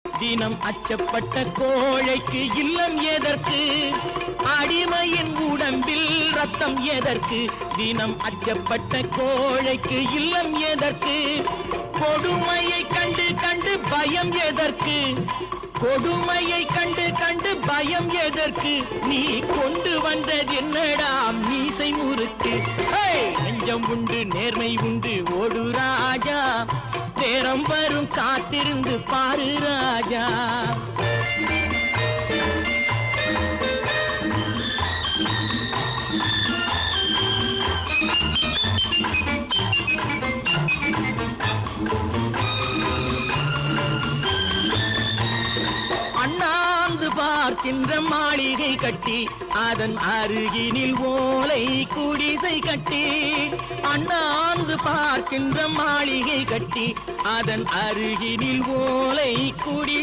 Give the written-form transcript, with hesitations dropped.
தினம் அச்சப்பட்ட கோழைக்கு இல்லம் எதற்கு? அடிமையின் உடம்பில் ரத்தம் எதற்கு? தினம் அச்சப்பட்ட கோழைக்கு இல்லம் எதற்கு? கொடுமையை கண்டு கண்டு பயம் எதற்கு? கொடுமையை கண்டு கண்டு பயம் எதற்கு? நீ கொண்டு வந்தது என்னடா மீசை முறுக்கு? நெஞ்சம் உண்டு நேர்மை உண்டு ஓடு ராஜா, நேரம் வரும் காத்திருந்து பாரு ராஜா. அண்ணாந்து பார்க்கின்ற மாளிகை கட்டி அதன் அருகினில் ஓலை குடிசை கட்டி, அண்ணாந்து பார்க்கின்ற மாளிகை கட்டி அதன் அருகினில் ஓலை குடி